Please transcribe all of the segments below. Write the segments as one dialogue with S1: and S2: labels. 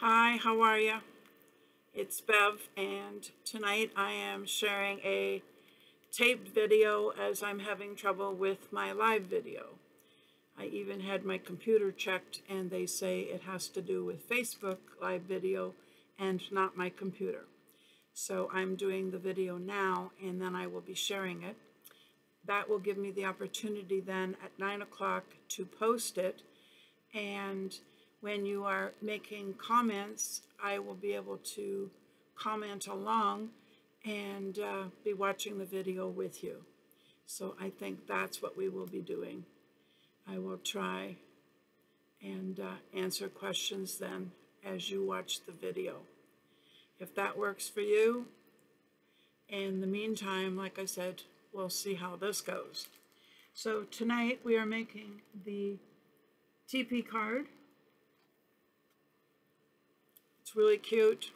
S1: Hi, how are you? It's Bev, and tonight I am sharing a taped video as I'm having trouble with my live video. I even had my computer checked and they say it has to do with Facebook live video and not my computer. So I'm doing the video now and then I will be sharing it. That will give me the opportunity then at 9 o'clock to post it, and when you are making comments, I will be able to comment along and be watching the video with you. So I think that's what we will be doing. I will try and answer questions then as you watch the video. If that works for you, in the meantime, like I said, we'll see how this goes. So tonight we are making the Teepee card. It's really cute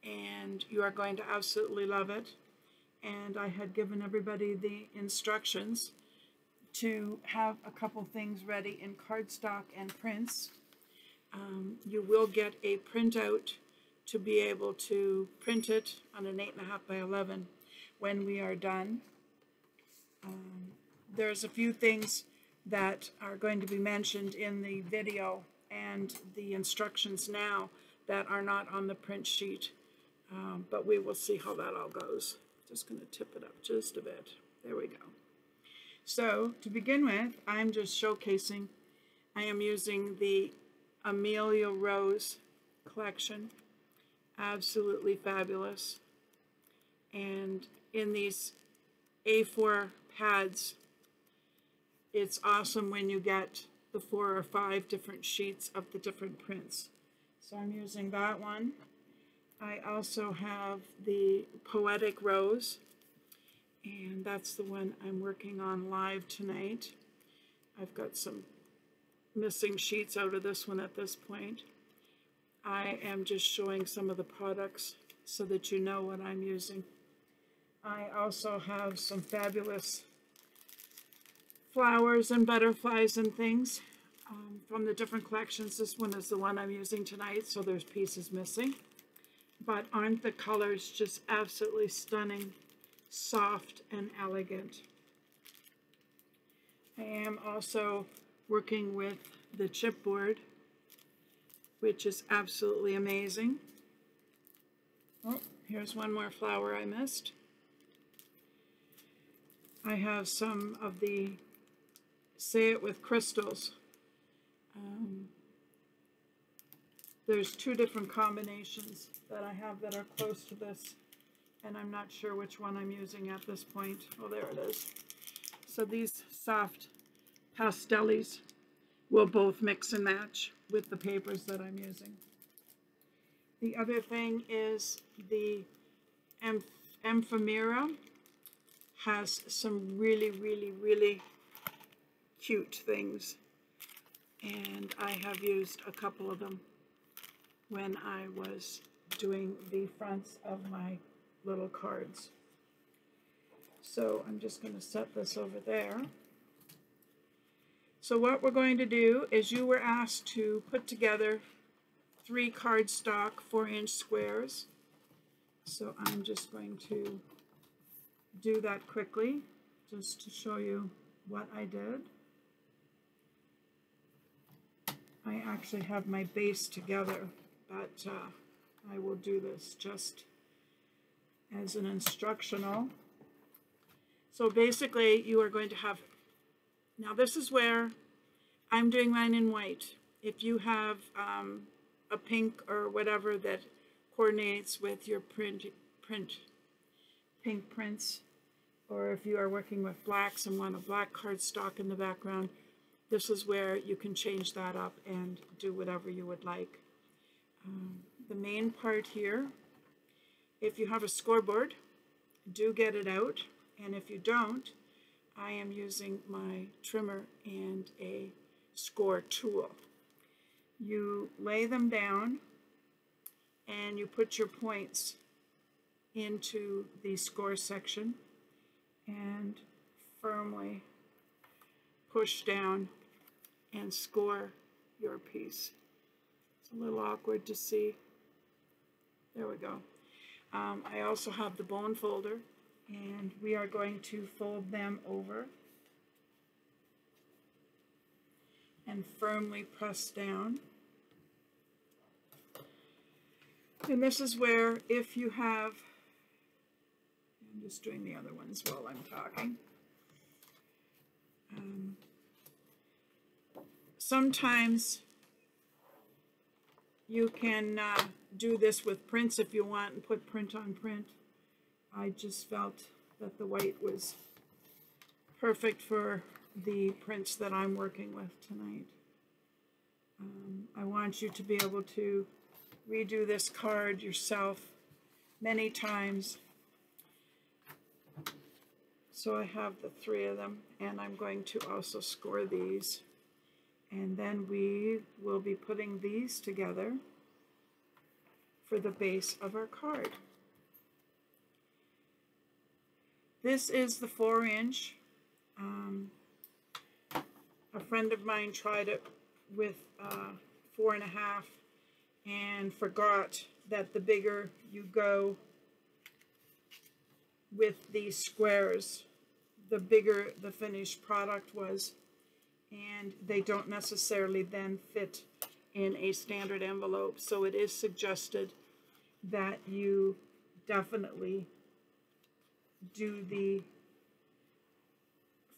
S1: and you are going to absolutely love it. And I had given everybody the instructions to have a couple things ready in cardstock and prints. You will get a printout to be able to print it on an 8.5 by 11 when we are done. There's a few things that are going to be mentioned in the video and the instructions now that are not on the print sheet, but we will see how that all goes. Just going to tip it up just a bit. There we go. So to begin with, I'm just showcasing. I am using the Amelia Rose collection. Absolutely fabulous. And in these A4 pads, it's awesome when you get the 4 or 5 different sheets of the different prints. So I'm using that one. I also have the Poetic Rose, and that's the one I'm working on live tonight. I've got some missing sheets out of this one at this point. I am just showing some of the products so that you know what I'm using. I also have some fabulous flowers and butterflies and things from the different collections. This one is the one I'm using tonight, so there's pieces missing. But aren't the colors just absolutely stunning, soft and elegant? I am also working with the chipboard, which is absolutely amazing. Oh, here's one more flower I missed. I have some of the Say It With Crystals. There's 2 different combinations that I have that are close to this, and I'm not sure which one I'm using at this point. Oh, there it is. So these soft pastellis will both mix and match with the papers that I'm using. The other thing is the Ephemera has some really cute things, and I have used a couple of them when I was doing the fronts of my little cards. So I'm just going to set this over there. So what we're going to do is, you were asked to put together 3 cardstock 4-inch squares. So I'm just going to do that quickly just to show you what I did. I actually have my base together, but I will do this just as an instructional. So basically you are going to have, now this is where I'm doing mine in white. If you have a pink or whatever that coordinates with your pink prints, or if you are working with blacks and want a black cardstock in the background, this is where you can change that up and do whatever you would like. The main part here, if you have a scoreboard, do get it out, and if you don't, I am using my trimmer and a score tool. You lay them down and you put your points into the score section and firmly push down and score your piece. It's a little awkward to see. There we go. I also have the bone folder, and we are going to fold them over and firmly press down. And this is where, if you have, I'm just doing the other ones while I'm talking. Sometimes you can do this with prints if you want and put print on print. I just felt that the white was perfect for the prints that I'm working with tonight. I want you to be able to redo this card yourself many times. So I have the 3 of them, and I'm going to also score these. And then we will be putting these together for the base of our card. This is the 4-inch. A friend of mine tried it with 4.5 and forgot that the bigger you go with these squares, the bigger the finished product was, and they don't necessarily then fit in a standard envelope. So it is suggested that you definitely do the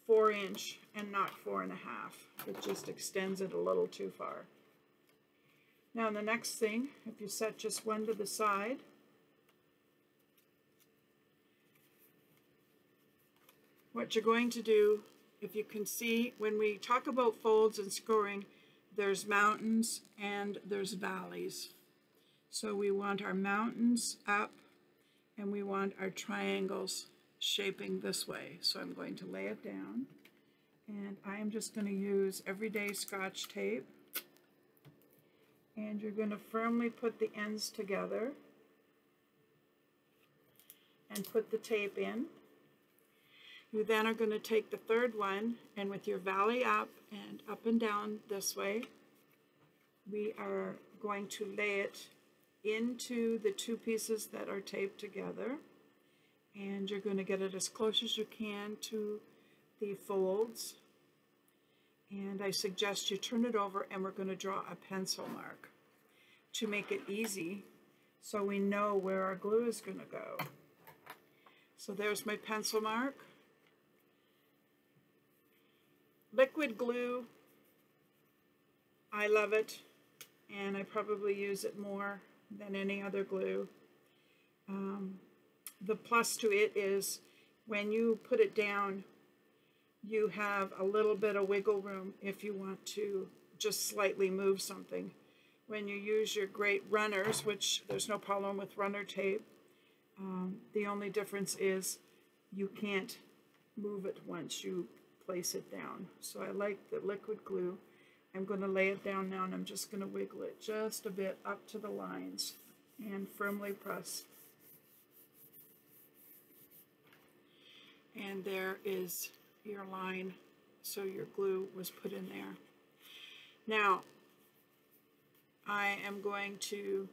S1: 4-inch and not 4.5. It just extends it a little too far. Now the next thing, if you set just one to the side, what you're going to do, if you can see, when we talk about folds and scoring, there's mountains and there's valleys. So we want our mountains up and we want our triangles shaping this way. So I'm going to lay it down, and I am just going to use everyday Scotch tape, and you're going to firmly put the ends together and put the tape in. You then are going to take the 3rd one, and with your valley up and down this way, we are going to lay it into the 2 pieces that are taped together, and you're going to get it as close as you can to the folds. And I suggest you turn it over, and we're going to draw a pencil mark to make it easy so we know where our glue is going to go. So there's my pencil mark. Liquid glue, I love it, and I probably use it more than any other glue. The plus to it is when you put it down, you have a little bit of wiggle room if you want to just slightly move something. When you use your great runners, which there's no problem with runner tape, the only difference is you can't move it once you place it down. So I like the liquid glue. I'm going to lay it down now, and I'm just going to wiggle it just a bit up to the lines and firmly press. And there is your line, so your glue was put in there. Now, I am going to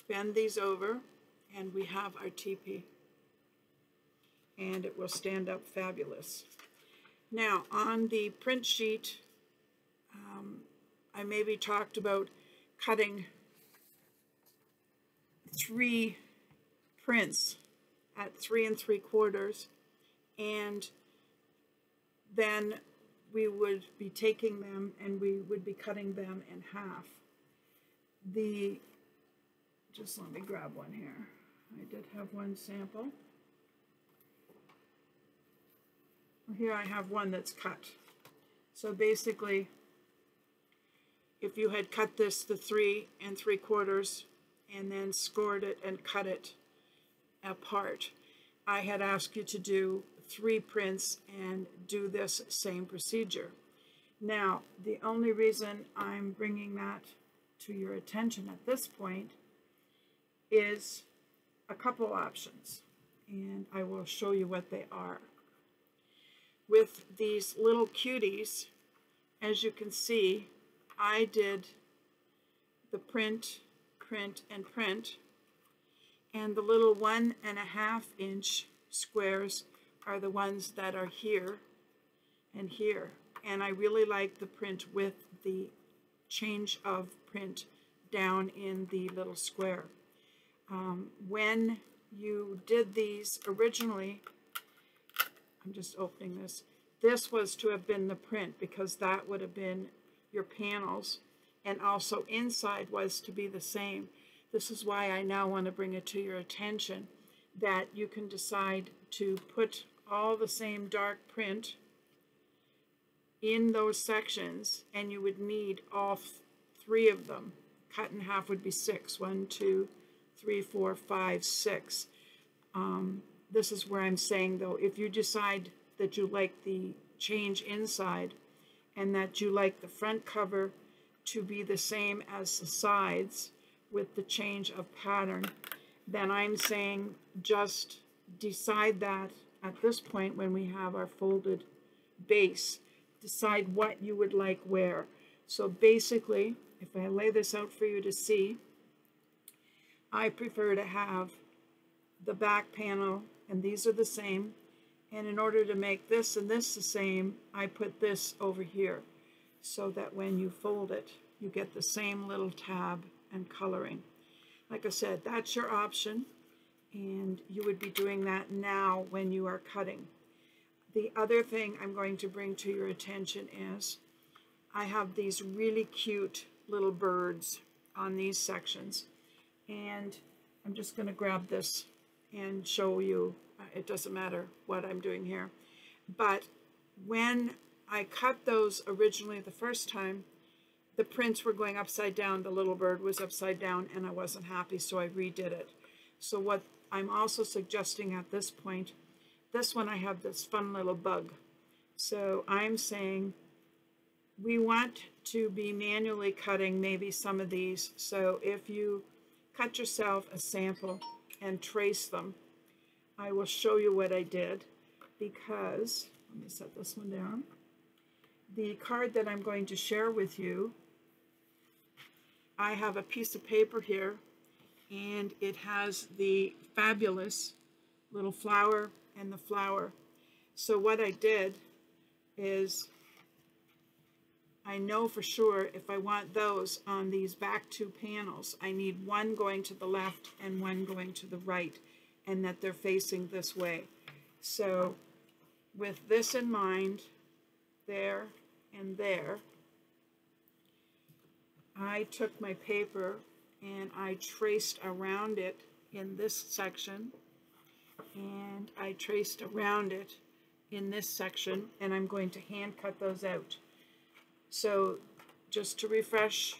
S1: bend these over, and we have our teepee, and it will stand up fabulous. Now, on the print sheet, I maybe talked about cutting 3 prints at 3 3/4, and then we would be taking them and we would be cutting them in half. Just let me grab one here. I did have one sample. Here I have one that's cut. So basically, if you had cut this to 3 3/4 and then scored it and cut it apart, I had asked you to do 3 prints and do this same procedure. Now, the only reason I'm bringing that to your attention at this point is a couple options, and I will show you what they are. With these little cuties, as you can see, I did the print, print, and print. And the little 1.5 inch squares are the ones that are here and here. And I really like the print with the change of print down in the little square. When you did these originally, I'm just opening this, this was to have been the print because that would have been your panels, and also inside was to be the same. This is why I now want to bring it to your attention that you can decide to put all the same dark print in those sections, and you would need all 3 of them. Cut in half would be 6. 1, 2, 3, 4, 5, 6. This is where I'm saying, though, if you decide that you like the change inside and that you like the front cover to be the same as the sides with the change of pattern, then I'm saying just decide that at this point when we have our folded base. Decide what you would like where. So basically, if I lay this out for you to see, I prefer to have the back panel, and these are the same, and in order to make this and this the same, I put this over here so that when you fold it, you get the same little tab and coloring. Like I said, that's your option, and you would be doing that now when you are cutting. The other thing I'm going to bring to your attention is I have these really cute little birds on these sections, and I'm just going to grab this and show you. It doesn't matter what I'm doing here, but when I cut those originally the first time, the prints were going upside down. The little bird was upside down, and I wasn't happy, so I redid it. So what I'm also suggesting at this point, this one I have this fun little bug. So I'm saying we want to be manually cutting maybe some of these. So if you cut yourself a sample and trace them, I will show you what I did, because, let me set this one down. The card that I'm going to share with you, I have a piece of paper here, and it has the fabulous little flower and the flower. So what I did is, I know for sure if I want those on these back 2 panels, I need one going to the left and one going to the right, and that they're facing this way. So with this in mind, there and there, I took my paper and I traced around it in this section, and I traced around it in this section, and I'm going to hand cut those out. So just to refresh,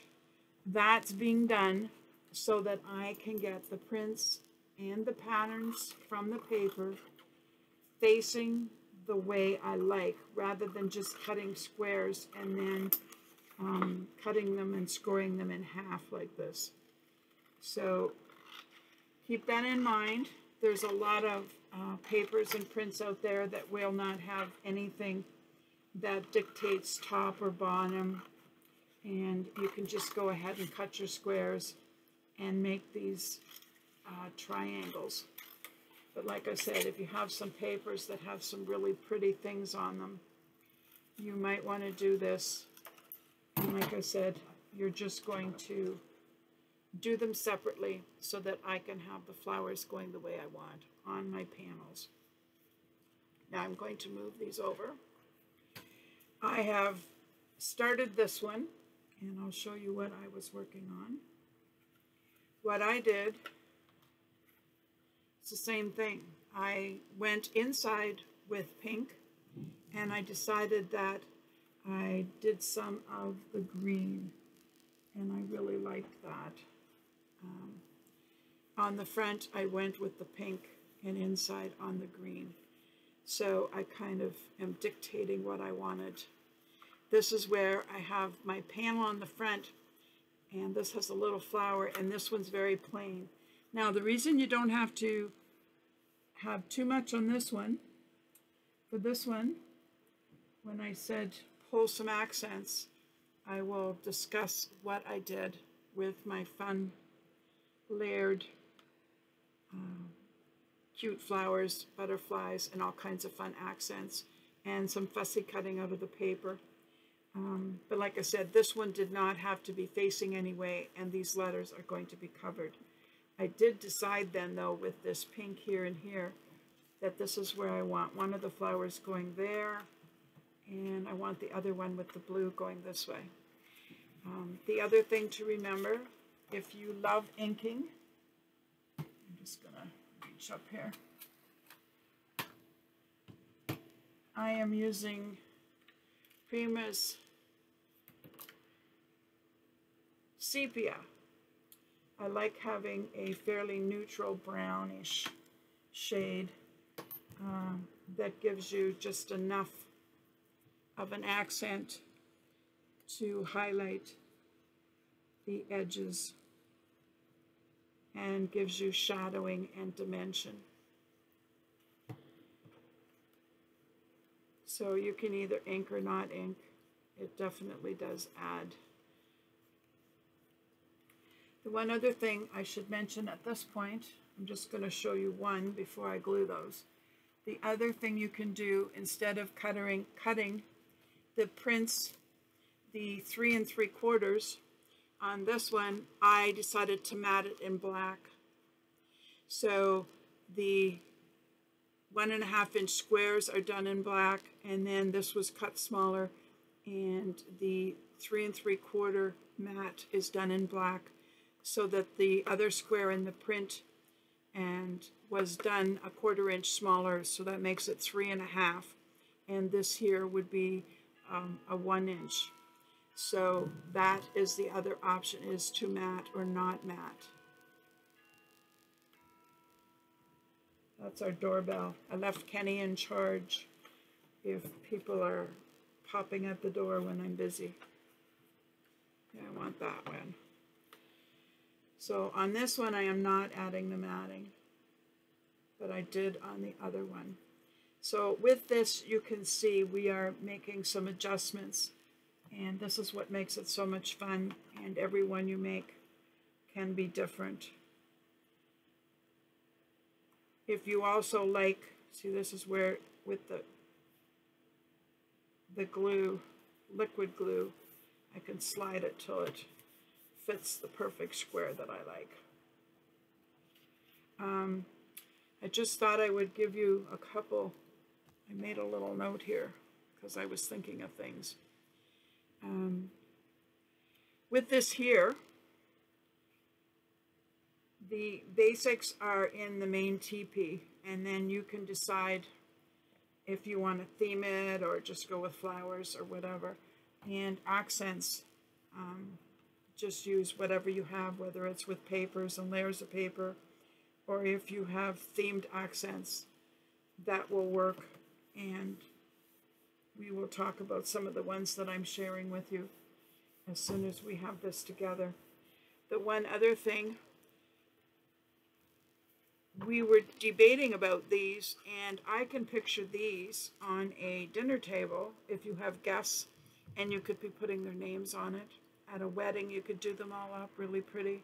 S1: that's being done so that I can get the prints and the patterns from the paper facing the way I like, rather than just cutting squares and then cutting them and scoring them in half like this. So keep that in mind. There's a lot of papers and prints out there that will not have anything that dictates top or bottom, and you can just go ahead and cut your squares and make these triangles. But like I said, if you have some papers that have some really pretty things on them, you might want to do this. And like I said, you're just going to do them separately so that I can have the flowers going the way I want on my panels. Now I'm going to move these over. I have started this one, and I'll show you what I was working on. What I did, it's the same thing. I went inside with pink, and I decided that I did some of the green, and I really liked that. On the front, I went with the pink, and inside on the green. So I kind of am dictating what I wanted. This is where I have my panel on the front, and this has a little flower, and this one's very plain. Now, the reason you don't have to have too much on this one, for this one, when I said pull some accents, I will discuss what I did with my fun layered cute flowers, butterflies, and all kinds of fun accents, and some fussy cutting out of the paper. But like I said, this one did not have to be facing anyway, and these letters are going to be covered. I did decide then, though, with this pink here and here, that this is where I want one of the flowers going there, and I want the other one with the blue going this way. The other thing to remember, if you love inking, I'm just going to reach up here. I am using Prima's Sepia. I like having a fairly neutral brownish shade that gives you just enough of an accent to highlight the edges and gives you shadowing and dimension. So you can either ink or not ink. It definitely does add. The one other thing I should mention at this point, I'm just going to show you one before I glue those. The other thing you can do, instead of cutting the prints, the 3 3/4, on this one, I decided to mat it in black. So the 1.5 inch squares are done in black, and then this was cut smaller, and the 3 3/4 mat is done in black, so that the other square in the print and was done 1/4 inch smaller, so that makes it 3.5, and this here would be a 1 inch. So that is the other option, is to mat or not mat. That's our doorbell. I left Kenny in charge if people are popping at the door when I'm busy. Yeah, I want that one. So on this one I am not adding the matting, but I did on the other one. So with this, you can see we are making some adjustments, and this is what makes it so much fun, and every one you make can be different. If you also like, see, this is where with the glue, liquid glue, I can slide it till it fits the perfect square that I like. I just thought I would give you a couple. I made a little note here because I was thinking of things. With this here, the basics are in the main teepee, and then you can decide if you want to theme it or just go with flowers or whatever. And accents, just use whatever you have, whether it's with papers and layers of paper, or if you have themed accents, that will work. And we will talk about some of the ones that I'm sharing with you as soon as we have this together. The one other thing, we were debating about these, and I can picture these on a dinner table if you have guests, and you could be putting their names on it. At a wedding, you could do them all up really pretty.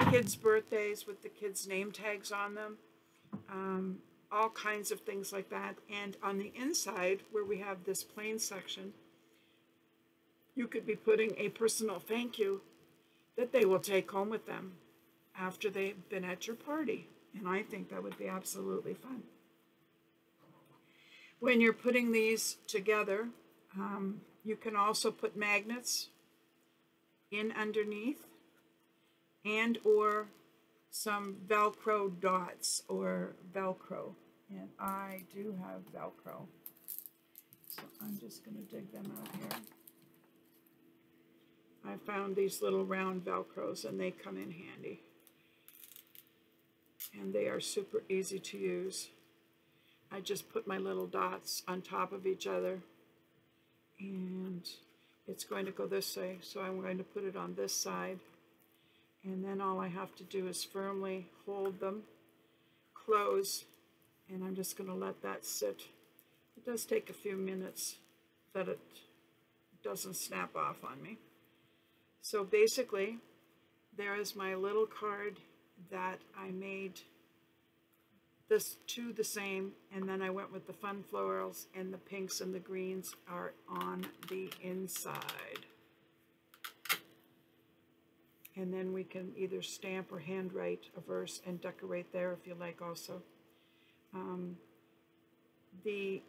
S1: Kids' birthdays with the kids' name tags on them. All kinds of things like that. And on the inside, where we have this plain section, you could be putting a personal thank you that they will take home with them after they've been at your party. And I think that would be absolutely fun. When you're putting these together, you can also put magnets in underneath, and or some Velcro dots or Velcro. And I do have Velcro. So I'm just going to dig them out here. I found these little round Velcros, and they come in handy. And they are super easy to use. I just put my little dots on top of each other, and it's going to go this way, so I'm going to put it on this side, and then all I have to do is firmly hold them, close, and I'm just going to let that sit. It does take a few minutes that it doesn't snap off on me. So basically, there is my little card that I made this two the same, and then I went with the fun florals, and the pinks and the greens are on the inside. And then we can either stamp or handwrite a verse and decorate there if you like also. The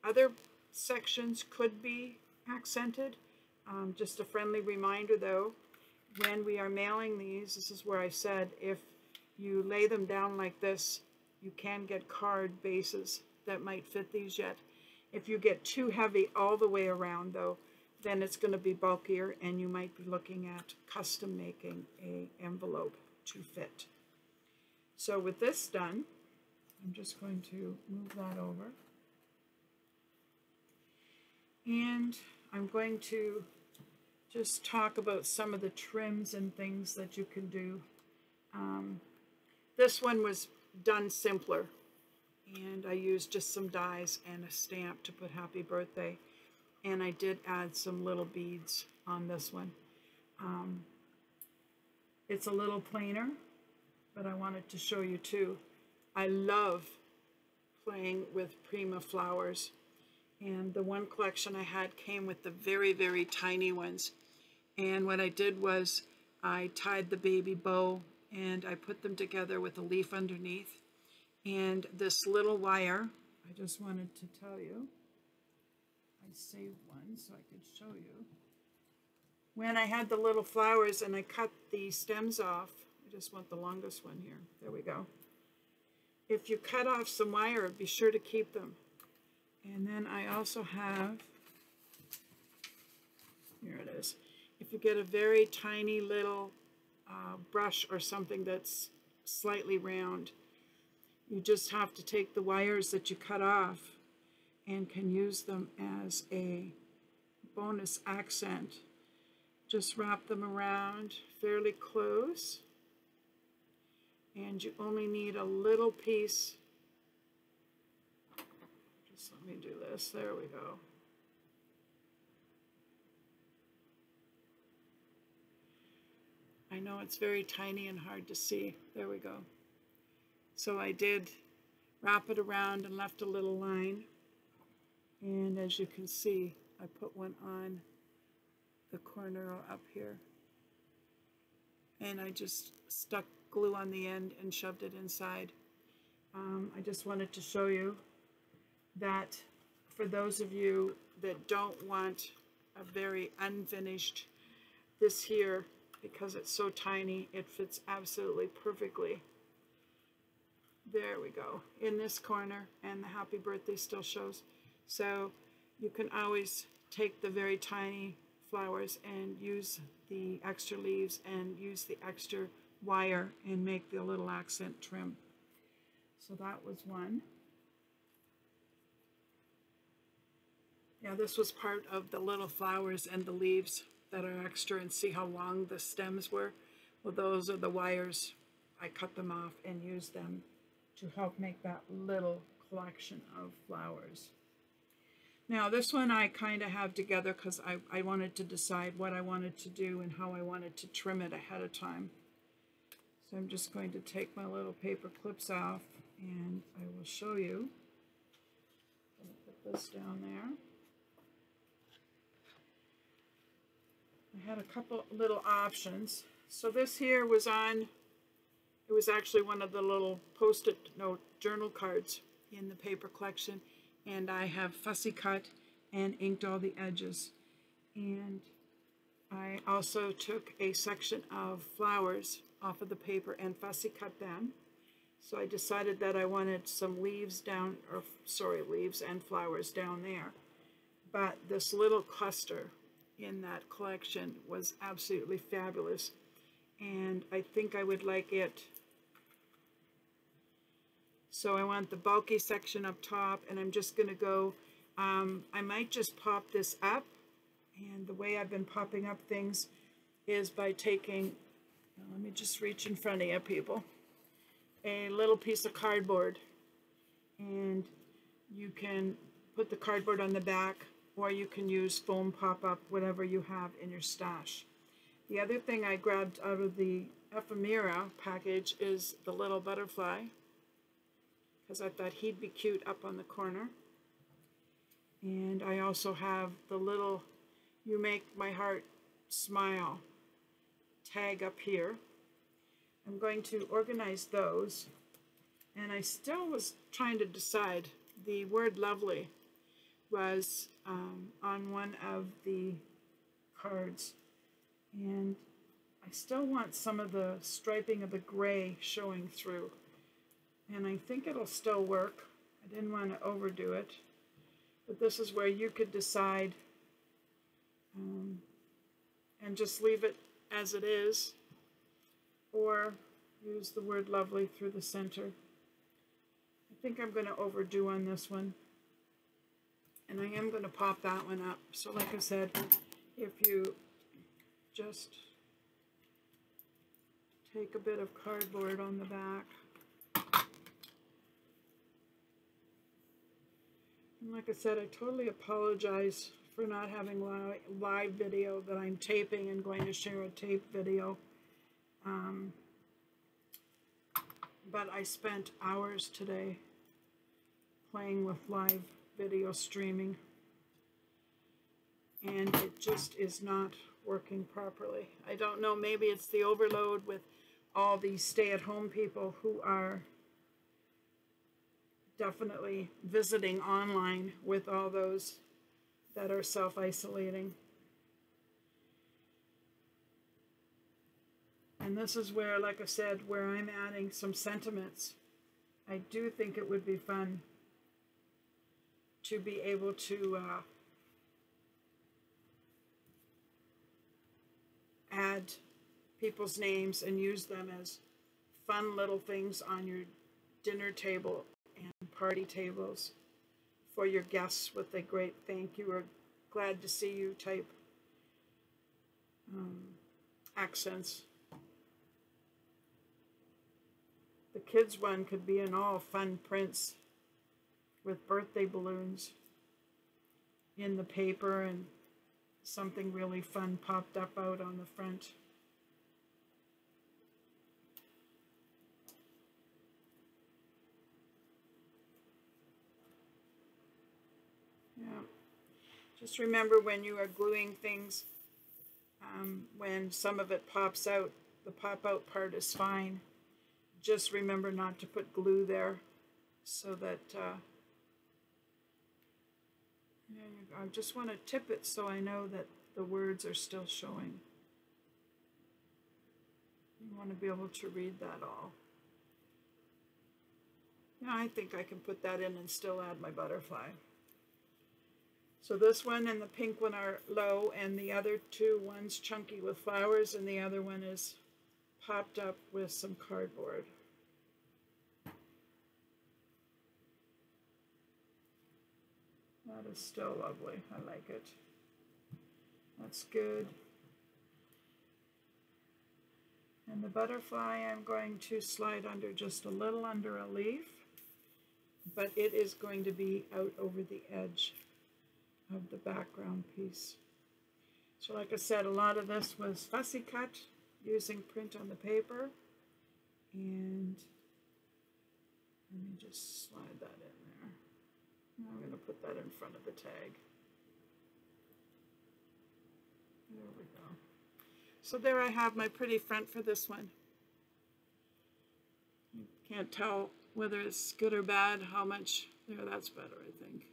S1: other sections could be accented. Just a friendly reminder though, when we are mailing these, this is where I said if you lay them down like this, you can get card bases that might fit these yet. If you get too heavy all the way around though, then it's going to be bulkier and you might be looking at custom making an envelope to fit. So with this done, I'm just going to move that over. And I'm going to just talk about some of the trims and things that you can do. This one was done simpler, and I used just some dies and a stamp to put happy birthday, and I did add some little beads on this one. It's a little plainer, but I wanted to show you too. I love playing with Prima flowers, and the one collection I had came with the very, very tiny ones. And what I did was I tied the baby bow and I put them together with a leaf underneath. And this little wire, I just wanted to tell you, I saved one so I could show you. When I had the little flowers and I cut the stems off, I just want the longest one here. There we go. If you cut off some wire, be sure to keep them. And then I also have, here it is. If you get a very tiny little brush or something that's slightly round, you just have to take the wires that you cut off and can use them as a bonus accent. Just wrap them around fairly close, and you only need a little piece. Just let me do this. There we go. I know it's very tiny and hard to see. There we go. So I did wrap it around and left a little line. And as you can see, I put one on the corner up here. And I just stuck glue on the end and shoved it inside. I just wanted to show you that for those of you that don't want a very unfinished, this here, because it's so tiny, it fits absolutely perfectly. There we go, in this corner, and the happy birthday still shows. So you can always take the very tiny flowers and use the extra leaves and use the extra wire and make the little accent trim. So that was one. Yeah, this was part of the little flowers and the leaves that are extra, and see how long the stems were? Well, those are the wires. I cut them off and used them to help make that little collection of flowers. Now this one I kind of have together because I wanted to decide what I wanted to do and how I wanted to trim it ahead of time. So I'm just going to take my little paper clips off and I will show you. I'm going to put this down there. I had a couple little options. So this here was on, it was actually one of the little post-it note journal cards in the paper collection, and I have fussy cut and inked all the edges. And I also took a section of flowers off of the paper and fussy cut them. So I decided that I wanted some leaves down, or sorry, leaves and flowers down there. But this little cluster in that collection was absolutely fabulous, and I think I would like it. So I want the bulky section up top, and I'm just going to go, I might just pop this up, and the way I've been popping up things is by taking, let me just reach in front of you people, a little piece of cardboard, and you can put the cardboard on the back, or you can use foam pop-up, whatever you have in your stash. The other thing I grabbed out of the ephemera package is the little butterfly, because I thought he'd be cute up on the corner. And I also have the little "You Make My Heart Smile" tag up here. I'm going to organize those. And I still was trying to decide. The word "lovely" was on one of the cards. And I still want some of the striping of the gray showing through. And I think it'll still work. I didn't want to overdo it. But this is where you could decide and just leave it as it is, or use the word "lovely" through the center. I think I'm going to overdo on this one. And I am going to pop that one up. So like I said, if you just take a bit of cardboard on the back. And like I said, I totally apologize for not having live video that I'm taping and going to share a tape video. But I spent hours today playing with live video streaming, and it just is not working properly. I don't know, maybe it's the overload with all these stay-at-home people who are definitely visiting online with all those that are self-isolating. And this is where, like I said, where I'm adding some sentiments. I do think it would be fun to be able to add people's names and use them as fun little things on your dinner table and party tables for your guests with a great "thank you" or "glad to see you" type accents. The kids one could be in all fun prints with birthday balloons in the paper and something really fun popped up out on the front. Yeah. Just remember when you are gluing things, when some of it pops out, the pop-out part is fine. Just remember not to put glue there so that I just want to tip it so I know that the words are still showing. You want to be able to read that all. Yeah, I think I can put that in and still add my butterfly. So this one and the pink one are low, and the other two, one's chunky with flowers and the other one is popped up with some cardboard. That is still lovely. I like it. That's good. And the butterfly I'm going to slide under just a little under a leaf, but it is going to be out over the edge of the background piece. So like I said, a lot of this was fussy cut using print on the paper, and let me just slide that in there. I'm going to put that in front of the tag. There we go. So there I have my pretty front for this one. You can't tell whether it's good or bad, how much. There, that's better, I think.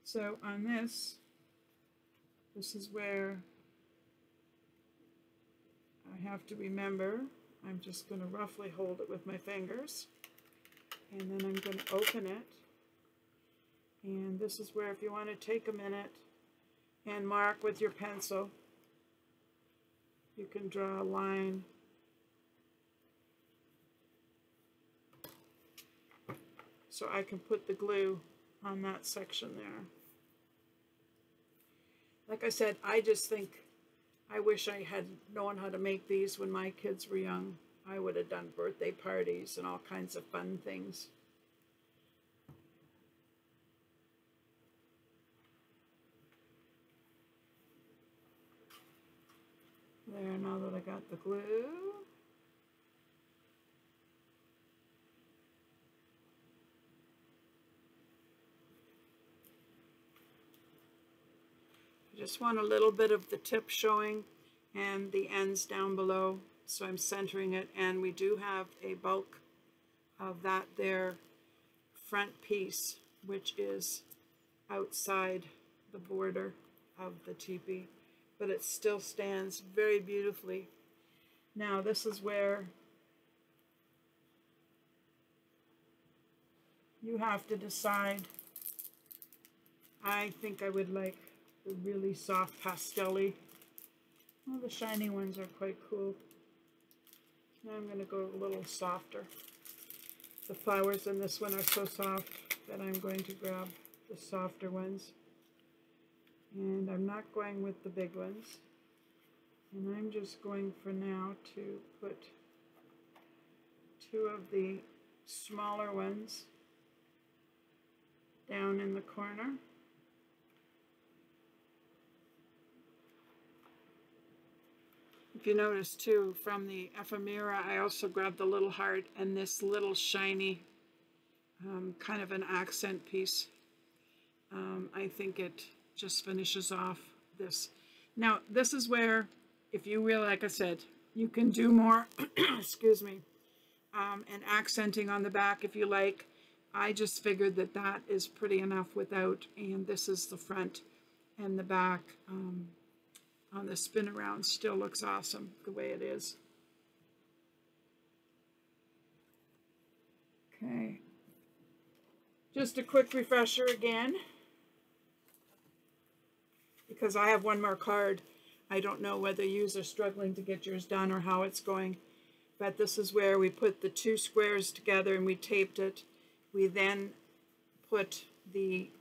S1: So on this is where I have to remember, I'm just going to roughly hold it with my fingers, and then I'm going to open it. And this is where, if you want to take a minute and mark with your pencil, you can draw a line. So I can put the glue on that section there. Like I said, I just think, I wish I had known how to make these when my kids were young. I would have done birthday parties and all kinds of fun things. There, now that I got the glue. I just want a little bit of the tip showing and the ends down below, so I'm centering it, and we do have a bulk of that there front piece, which is outside the border of the teepee, but it still stands very beautifully. Now this is where you have to decide. I think I would like the really soft pastel-y. Well, the shiny ones are quite cool. Now I'm going to go a little softer. The flowers in this one are so soft that I'm going to grab the softer ones. And I'm not going with the big ones. And I'm just going for now to put two of the smaller ones down in the corner. If you notice too, from the ephemera, I also grabbed the little heart and this little shiny kind of an accent piece. I think it just finishes off this. Now, this is where, if you really, like I said, you can do more, excuse me, and accenting on the back if you like. I just figured that that is pretty enough without, and this is the front, and the back on the spin around still looks awesome the way it is. Okay, just a quick refresher again, because I have one more card. I don't know whether you are struggling to get yours done or how it's going, but this is where we put the two squares together and we taped it. We then put the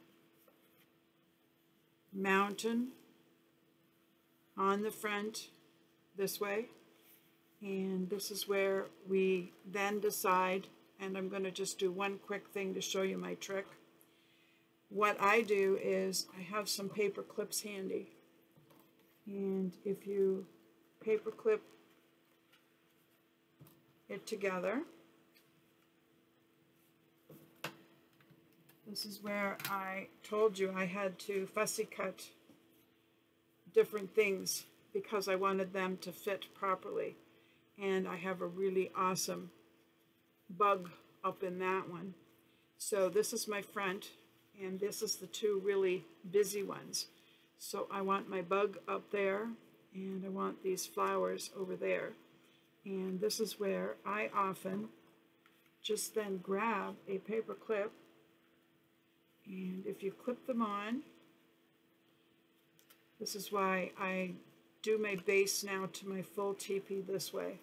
S1: mountain on the front this way, and this is where we then decide, and I'm going to just do one quick thing to show you my trick. What I do is I have some paper clips handy, and if you paper clip it together, this is where I told you I had to fussy cut different things because I wanted them to fit properly. And I have a really awesome bug up in that one. So this is my front, and this is the two really busy ones. So I want my bug up there, and I want these flowers over there. And this is where I often just then grab a paper clip, and if you clip them on, this is why I do my base now to my full teepee this way.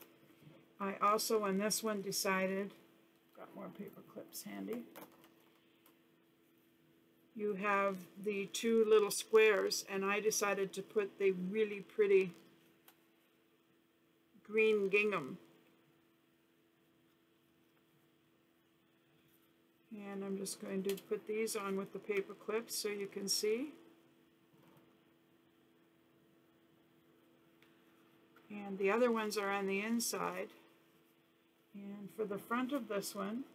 S1: I also on this one decided, got more paper clips handy, you have the two little squares, and I decided to put the really pretty green gingham. And I'm just going to put these on with the paper clips so you can see. And the other ones are on the inside. And for the front of this one,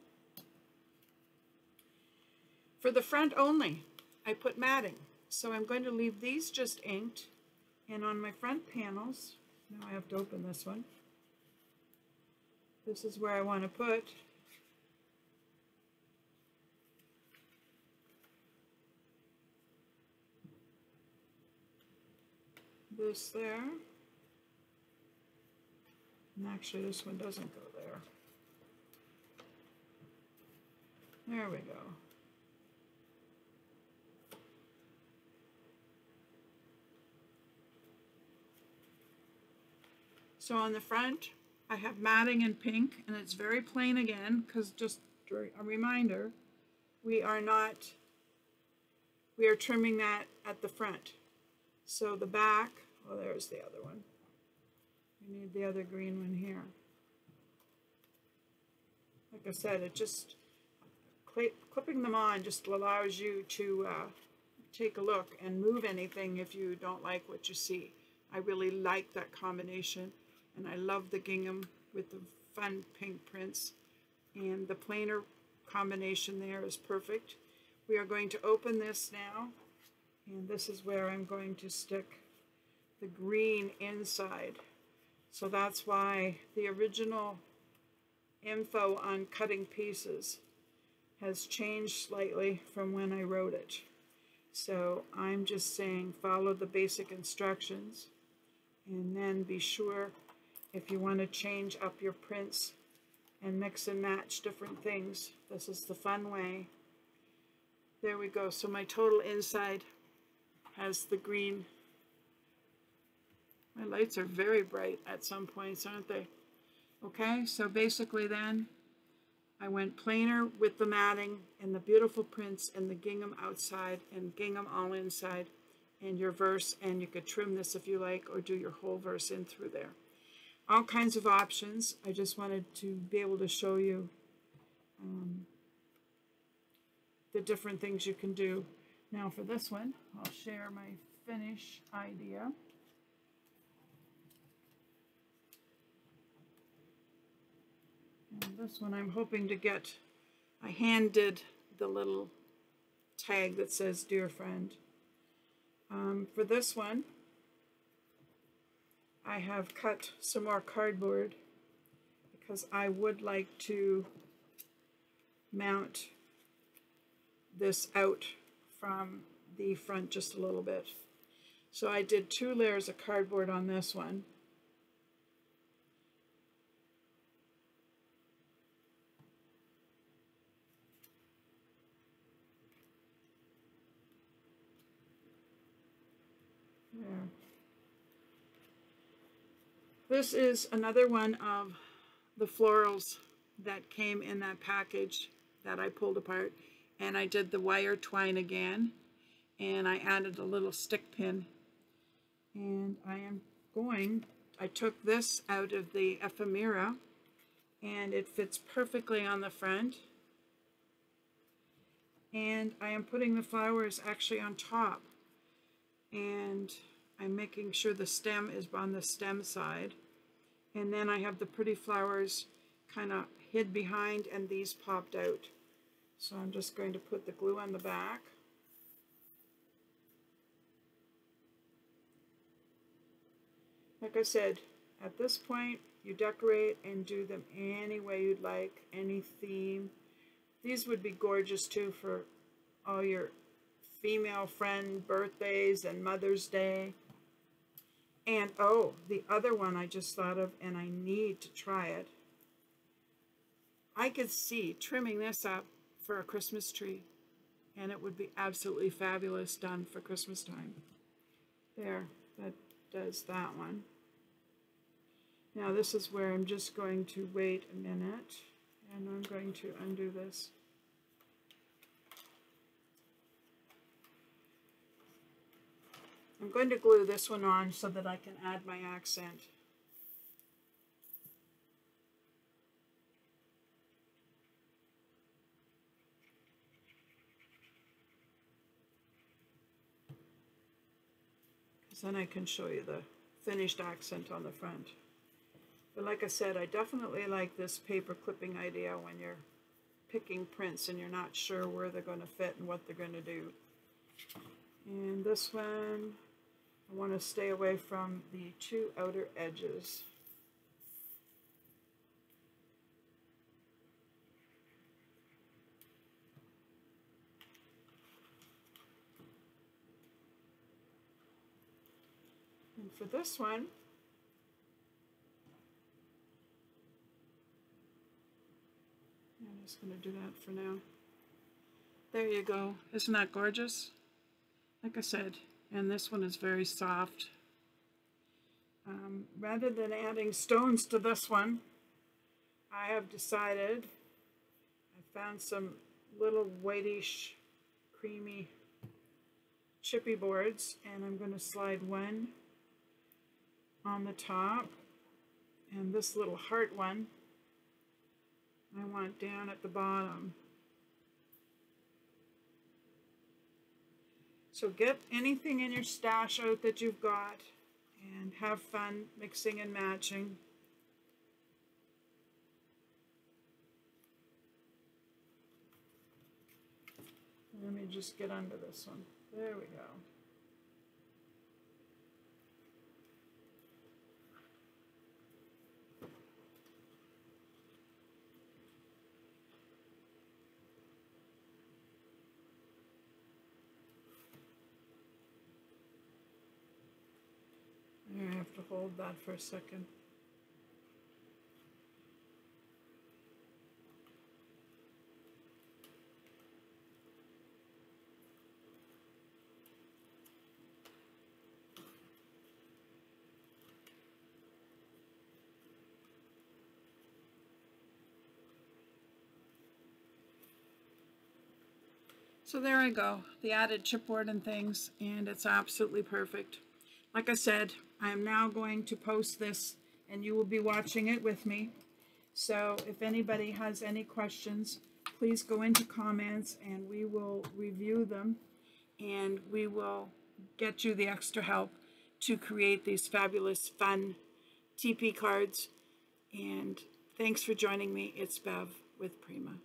S1: for the front only, I put matting. So I'm going to leave these just inked. And on my front panels, now I have to open this one. This is where I want to put this there. And actually this one doesn't go there. There we go. So on the front, I have matting in pink, and it's very plain again, because just a reminder, we are trimming that at the front. So the back, oh, there's the other one. We need the other green one here. Like I said, it just, clipping them on just allows you to take a look and move anything if you don't like what you see. I really like that combination, and I love the gingham with the fun pink prints, and the plainer combination there is perfect. We are going to open this now, and this is where I'm going to stick the green inside. So that's why the original info on cutting pieces has changed slightly from when I wrote it. So I'm just saying follow the basic instructions, and then be sure if you want to change up your prints and mix and match different things. This is the fun way. There we go. So my total inside has the green. My lights are very bright at some points, aren't they? Okay, so basically then I went plainer with the matting and the beautiful prints and the gingham outside and gingham all inside and your verse, and you could trim this if you like or do your whole verse in through there. All kinds of options. I just wanted to be able to show you the different things you can do. Now for this one, I'll share my finish idea. And this one I'm hoping to get, I hand did the little tag that says dear friend. For this one, I have cut some more cardboard because I would like to mount this out from the front just a little bit. So I did 2 layers of cardboard on this one. There. This is another one of the florals that came in that package that I pulled apart, and I did the wire twine again, and I added a little stick pin, and I took this out of the ephemera, and it fits perfectly on the front, and I am putting the flowers actually on top, and I'm making sure the stem is on the stem side, and then I have the pretty flowers kind of hid behind, and these popped out. So I'm just going to put the glue on the back. Like I said, at this point you decorate and do them any way you'd like, any theme. These would be gorgeous too for all your female friend birthdays and Mother's Day. And oh, the other one I just thought of, and I need to try it. I could see trimming this up for a Christmas tree, and it would be absolutely fabulous done for Christmas time. There, that does that one. Now this is where I'm just going to wait a minute, and I'm going to undo this. I'm going to glue this one on so that I can add my accent. Because then I can show you the finished accent on the front. But like I said, I definitely like this paper clipping idea when you're picking prints and you're not sure where they're going to fit and what they're going to do. And this one, I want to stay away from the 2 outer edges. And for this one, I'm just going to do that for now. There you go. Isn't that gorgeous? Like I said, and this one is very soft. Rather than adding stones to this one, I have decided, I found some little whitish, creamy, chippy boards, and I'm going to slide one on the top, and this little heart one I want down at the bottom. So get anything in your stash out that you've got and have fun mixing and matching. Let me just get under this one. There we go. I have to hold that for a second. So there I go, the added chipboard and things, and it's absolutely perfect. Like I said, I am now going to post this, and you will be watching it with me. So if anybody has any questions, please go into comments, and we will review them, and we will get you the extra help to create these fabulous, fun Teepee cards. And thanks for joining me. It's Bev with Prima.